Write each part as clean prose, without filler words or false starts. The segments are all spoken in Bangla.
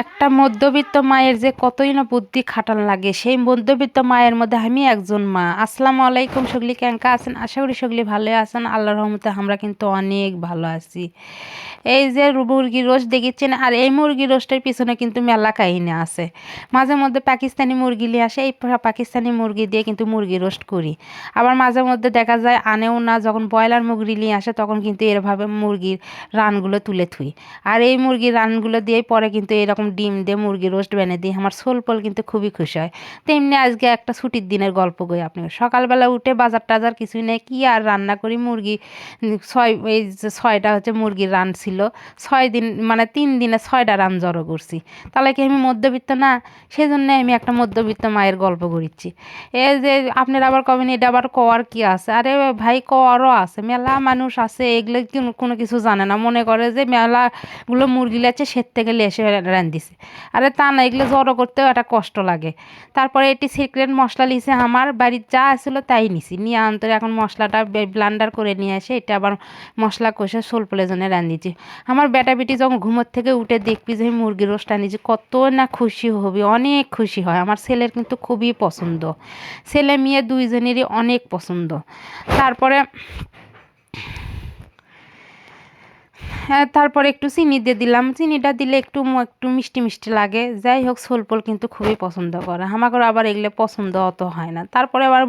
একটা মধ্যবিত্ত মায়ের যে কতই না বুদ্ধি খাটান লাগে, সেই মধ্যবিত্ত মায়ের মধ্যে আমি একজন মা। আসসালামু আলাইকুম, সগলি কেঙ্কা আছেন? আশা করি সগলি ভালো আছেন। আল্লাহর রহমতে আমরা কিন্তু অনেক ভালো আছি। এই যে মুরগি রোস্ট দেখেছেন, আর এই মুরগি রোস্টের পিছনে কিন্তু মেলা কাহিনী আছে। মাঝে মধ্যে পাকিস্তানি মুরগি নিয়ে আসে, এই পাকিস্তানি মুরগি দিয়ে কিন্তু মুরগি রোস্ট করি। আবার মাঝে মধ্যে দেখা যায় আনেও না, যখন ব্রয়লার মুরগি নিয়ে আসে তখন কিন্তু এরভাবে মুরগির রানগুলো তুলে থুই। আর এই মুরগির রানগুলো দিয়েই পরে কিন্তু এরকম ডিম দিয়ে মুরগি রোস্ট বেনে দিই। আমার সোলপল কিন্তু খুবই খুশি হয়। তেমনি আজকে একটা ছুটির দিনের গল্প করি আপনাকে। সকালবেলা উঠে বাজার টাজার কিছুই নেই, কি আর রান্না করি, মুরগি এই যে 6টা হচ্ছে মুরগির রান ছিল। 6 দিন মানে 3 দিনে 6টা রান জড়ো করছি। তাহলে কি আমি মধ্যবিত্ত না? সেই জন্য আমি একটা মধ্যবিত্ত মায়ের গল্প করিচ্ছি। এই যে আপনারা আবার কবেন এটা আবার কওয়ার কি আছে? আরে ভাই, কওয়ারও আছে, মেলা মানুষ আছে এগুলো কোনো কিছু জানে না, মনে করে যে মেলাগুলো মুরগি লাগছে সের থেকে এসে রান্ধিছে। আরে তা না, এগুলো জড়ো করতেও একটা কষ্ট লাগে। তারপরে এটি সিক্রেট মশলা লিছে, আমার বাড়ির যা ছিল তাই নিছি, নিয়ে আনতে এখন মশলাটা ব্লান্ডার করে নিয়ে আসে এটা আবার মশলা কষে সোলপলের জন্য রান্ধিছি। আমার বেটা বেটি যখন ঘুমোর থেকে উঠে দেখবি যে মুরগি রোস্ট আনিছি, কত না খুশি হবি, অনেক খুশি হয়। আমার ছেলের কিন্তু খুবই পছন্দ, ছেলে মেয়ে দুইজনেরই অনেক পছন্দ। তারপরে হ্যাঁ, তারপরে একটু চিনি দিয়ে দিলাম, চিনিটা দিলে একটু একটু মিষ্টি মিষ্টি লাগে। যাই হোক, সোলপল কিন্তু খুবই পছন্দ করে, আমাকে আবার এগুলো পছন্দ অত হয় না। তারপরে আবার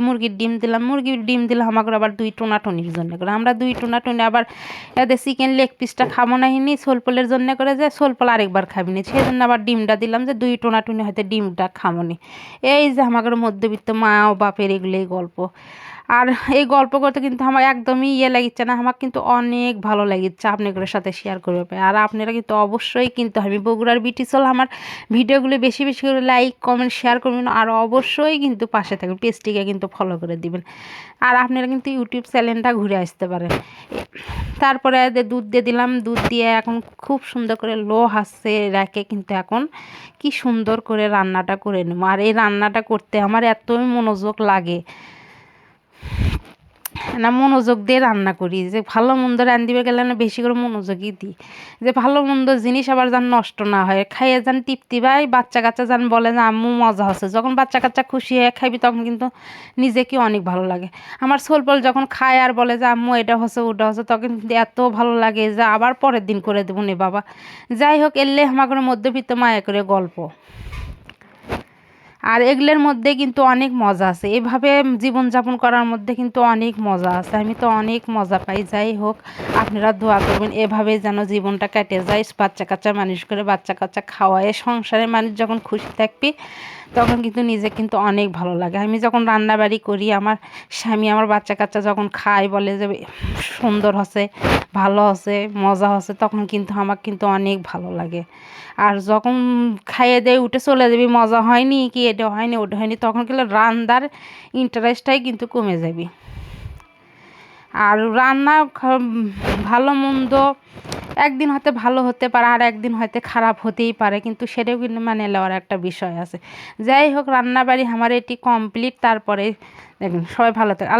মুরগির ডিম দিলাম, মুরগির ডিম দিলে আমাকে আবার 2 টোনাটনির জন্য করে, আমরা 2 টোনাটনি আবার এদের চিকেন লেগ পিসটা খাবো না হিনি, সোলপলের জন্য করে যে সোলপল আরেকবার খাবি নি, সেই জন্য আবার ডিমটা দিলাম যে 2 টোনাটনি হয়তো ডিমটা খাবো নি। এই যে আমাকে মধ্যবিত্ত মা ও বাপের এগুলোই গল্প। আর এই গল্প করতে কিন্তু আমার একদমই লাগিচ্ছে না, আমার কিন্তু অনেক ভালো লাগিচ্ছে আপনাদের সাথে শেয়ার করবে পাই। আর আপনারা কিন্তু অবশ্যই কিন্তু আমি বগুড়ার বিটি চল আমার ভিডিওগুলো বেশি বেশি করে লাইক কমেন্ট শেয়ার করবেন, আর অবশ্যই কিন্তু পাশে থাকবেন, পেজটিকে কিন্তু ফলো করে দিবেন। আর আপনারা কিন্তু ইউটিউব চ্যানেলটা ঘুরে আসতে পারেন। তারপরে দুধ দিয়ে দিলাম, দুধ দিয়ে এখন খুব সুন্দর করে লো হাসে রেখে কিন্তু এখন কি সুন্দর করে রান্নাটা করে নেব। আর এই রান্নাটা করতে আমার এতই মনোযোগ লাগে না, মনোযোগ দিয়ে রান্না করি, যে ভালো মন্দ রান্ধিবে গেলে না বেশি করে মনোযোগই দিই, যে ভালো মন্দ জিনিস আবার যেন নষ্ট না হয়, খাইয়ে যেন তৃপ্তি পাই, বাচ্চা কাচ্চা যেন বলে যে আম্মু মজা হচ্ছে। যখন বাচ্চা কাচ্চা খুশি হয়ে খাইবি তখন কিন্তু নিজেকে অনেক ভালো লাগে। আমার সোলপল যখন খায় আর বলে যে আম্মু এটা হচ্ছে ওটা হচ্ছে, তখন কিন্তু এত ভালো লাগে যে আবার পরের দিন করে দেবো নে বাবা। যাই হোক, এলে আমার মধ্যবিত্ত মায়া করে গল্প। আর এগুলোর মধ্যে কিন্তু অনেক মজা আছে, এভাবে জীবনযাপন করার মধ্যে কিন্তু অনেক মজা আছে, আমি তো অনেক মজা পাই। যাই হোক, আপনারা দোয়া করবেন এভাবে যেন জীবনটা কেটে যায়, বাচ্চা কাচ্চা মানুষ করে, বাচ্চা কাচ্চা খাওয়ায়, সংসারের মানুষ যখন খুশি থাকবি তখন কিন্তু নিজে কিন্তু অনেক ভালো লাগে। আমি যখন রান্নাবাড়ি করি, আমার স্বামী আমার বাচ্চা কাচ্চা যখন খায় বলে যে সুন্দর হচ্ছে, ভালো হচ্ছে, মজা হচ্ছে, তখন কিন্তু আমার কিন্তু অনেক ভালো লাগে। আর যখন খাইয়ে দিয়ে উঠে চলে যাবি, মজা হয়নি কি এটা হয়নি ওটা হয়নি, তখন কিন্তু রান্নার ইন্টারেস্টটাই কিন্তু কমে যাবে। আর রান্না ভালো মন্দ একদিন হয়তো ভালো হতে পারে, আর একদিন হয়তো খারাপ হতেই পারে, কিন্তু সেটাও কিন্তু মানে নেওয়ার একটা বিষয় আছে। যাই হোক, রান্নাবাড়ি আমার এটি কমপ্লিট। তারপরে দেখুন, সবাই ভালো থাকে।